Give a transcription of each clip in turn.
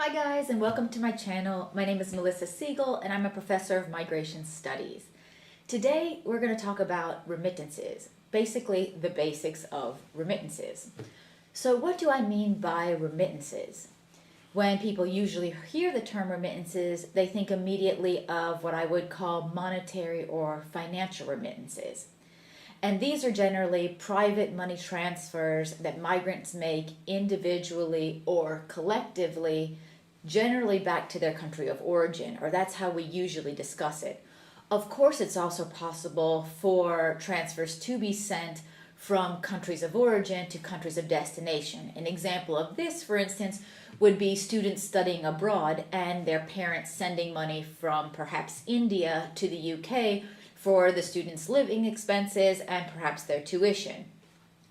Hi guys, and welcome to my channel. My name is Mellisa Siegel and I'm a professor of migration studies. Today we're going to talk about remittances, basically the basics of remittances. So what do I mean by remittances? When people usually hear the term remittances, they think immediately of what I would call monetary or financial remittances. And these are generally private money transfers that migrants make individually or collectively, generally back to their country of origin, or that's how we usually discuss it. Of course, it's also possible for transfers to be sent from countries of origin to countries of destination. An example of this, for instance, would be students studying abroad and their parents sending money from perhaps India to the UK for the students' living expenses and perhaps their tuition.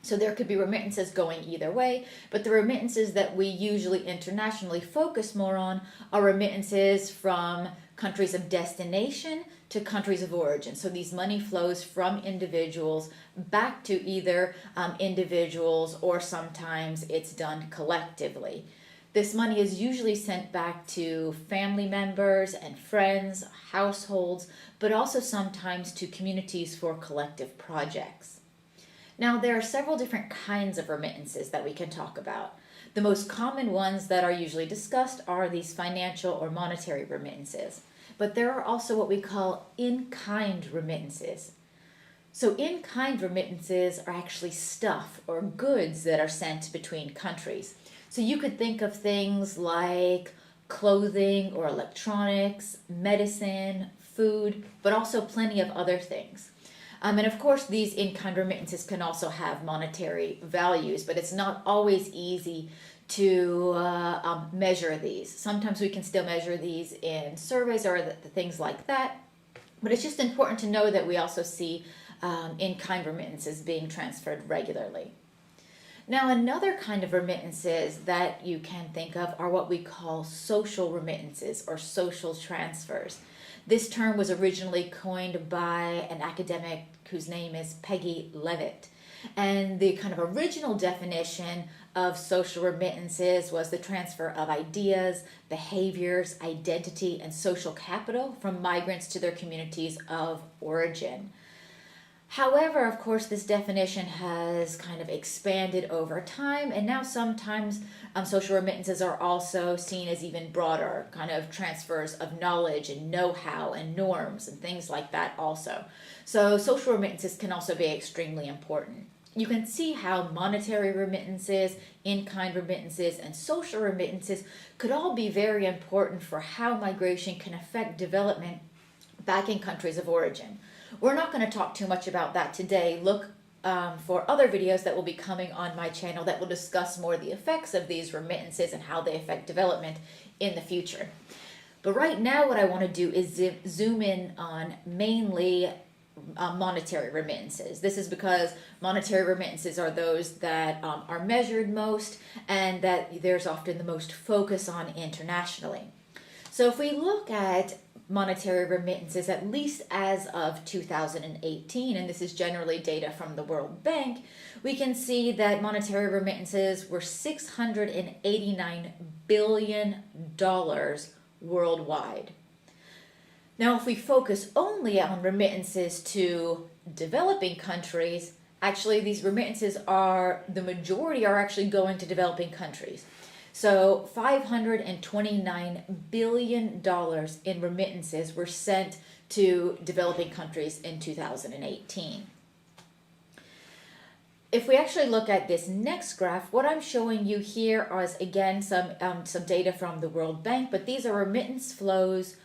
So there could be remittances going either way, but the remittances that we usually internationally focus more on are remittances from countries of destination to countries of origin. So these money flows from individuals back to either individuals, or sometimes it's done collectively. This money is usually sent back to family members and friends, households, but also sometimes to communities for collective projects. Now, there are several different kinds of remittances that we can talk about. The most common ones that are usually discussed are these financial or monetary remittances. But there are also what we call in-kind remittances. So in-kind remittances are actually stuff or goods that are sent between countries. So you could think of things like clothing or electronics, medicine, food, but also plenty of other things. And of course, these in-kind remittances can also have monetary values, but it's not always easy to measure these. Sometimes we can still measure these in surveys or the things like that, but it's just important to know that we also see in-kind remittances being transferred regularly. Now, another kind of remittances that you can think of are what we call social remittances or social transfers. This term was originally coined by an academic whose name is Peggy Levitt. And the kind of original definition of social remittances was the transfer of ideas, behaviors, identity, and social capital from migrants to their communities of origin. However, of course, this definition has kind of expanded over time, and now sometimes social remittances are also seen as even broader, kind of transfers of knowledge and know-how and norms and things like that also. So social remittances can also be extremely important. You can see how monetary remittances, in-kind remittances, and social remittances could all be very important for how migration can affect development back in countries of origin. We're not going to talk too much about that today. Look for other videos that will be coming on my channel that will discuss more the effects of these remittances and how they affect development in the future. But right now what I want to do is zoom in on mainly monetary remittances. This is because monetary remittances are those that are measured most and that there's often the most focus on internationally. So if we look at monetary remittances, at least as of 2018, and this is generally data from the World Bank, we can see that monetary remittances were $689 billion worldwide. Now, if we focus only on remittances to developing countries, actually these remittances the majority are actually going to developing countries. So $529 billion in remittances were sent to developing countries in 2018. If we actually look at this next graph, what I'm showing you here is again some data from the World Bank, but these are remittance flows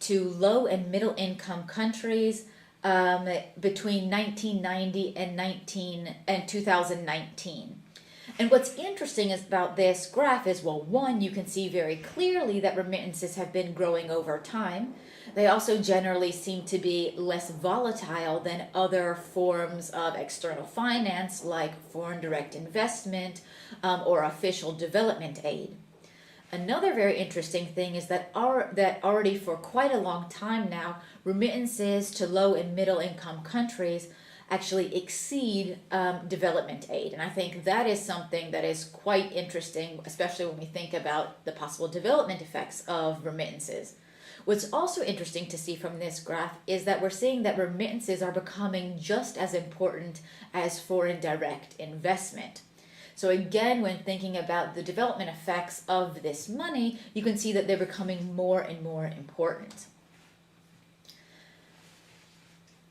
to low and middle income countries between 1990 and 2019. And what's interesting about this graph is, well, one, you can see very clearly that remittances have been growing over time. They also generally seem to be less volatile than other forms of external finance like foreign direct investment or official development aid. Another very interesting thing is that already for quite a long time now, remittances to low and middle income countries actually exceed development aid. And I think that is something that is quite interesting, especially when we think about the possible development effects of remittances. What's also interesting to see from this graph is that we're seeing that remittances are becoming just as important as foreign direct investment. So again, when thinking about the development effects of this money, you can see that they're becoming more and more important.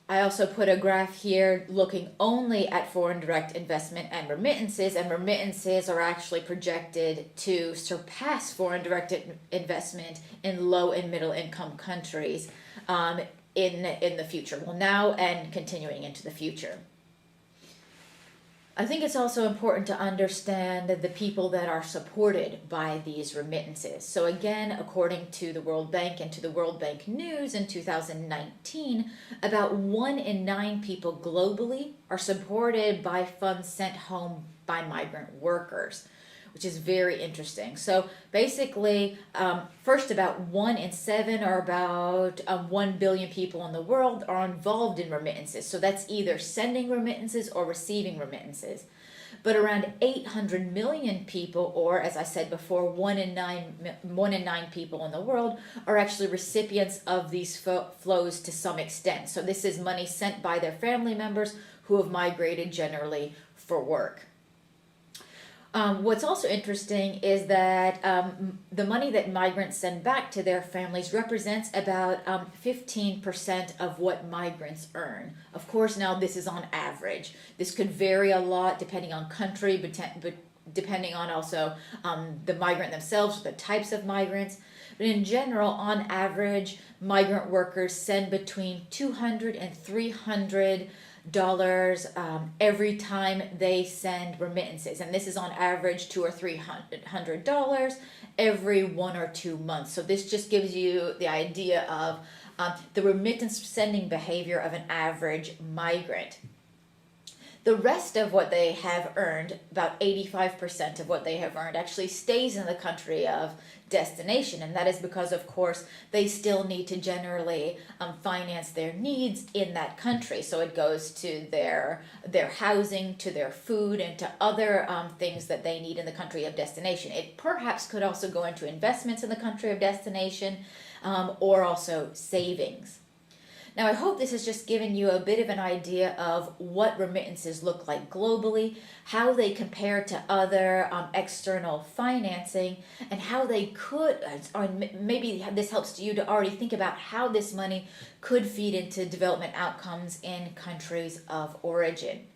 I also put a graph here looking only at foreign direct investment and remittances are actually projected to surpass foreign direct investment in low and middle income countries in the future, well, now and continuing into the future. I think it's also important to understand the people that are supported by these remittances. So again, according to the World Bank and to the World Bank News in 2019, about 1 in 9 people globally are supported by funds sent home by migrant workers, which is very interesting. So basically, first, about 1 in 7, or about 1 billion people in the world, are involved in remittances. So that's either sending remittances or receiving remittances. But around 800 million people, or as I said before, 1 in 9 people in the world, are actually recipients of these flows to some extent. So this is money sent by their family members who have migrated generally for work. What's also interesting is that the money that migrants send back to their families represents about 15% of what migrants earn. Of course, now this is on average. This could vary a lot depending on country, but depending on also the migrant themselves, the types of migrants. But in general, on average, migrant workers send between $200 and $300 every time they send remittances, and this is on average $200 or $300 every 1 or 2 months. So this just gives you the idea of the remittance sending behavior of an average migrant. The rest of what they have earned, about 85% of what they have earned, actually stays in the country of destination. And that is because, of course, they still need to generally finance their needs in that country. So it goes to their housing, to their food, and to other things that they need in the country of destination. It perhaps could also go into investments in the country of destination, or also savings. Now, I hope this has just given you a bit of an idea of what remittances look like globally, how they compare to other external financing, and how they could, or maybe this helps you to already think about how this money could feed into development outcomes in countries of origin.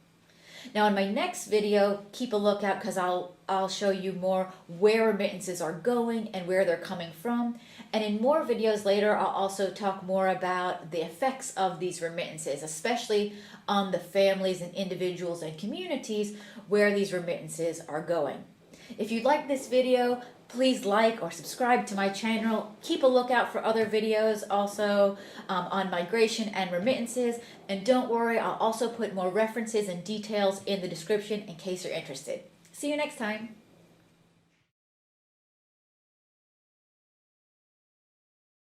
Now, in my next video, keep a lookout, because I'll show you more where remittances are going and where they're coming from. And in more videos later, I'll also talk more about the effects of these remittances, especially on the families and individuals and communities where these remittances are going. If you like this video, please like or subscribe to my channel. Keep a lookout for other videos also on migration and remittances. And don't worry, I'll also put more references and details in the description in case you're interested. See you next time.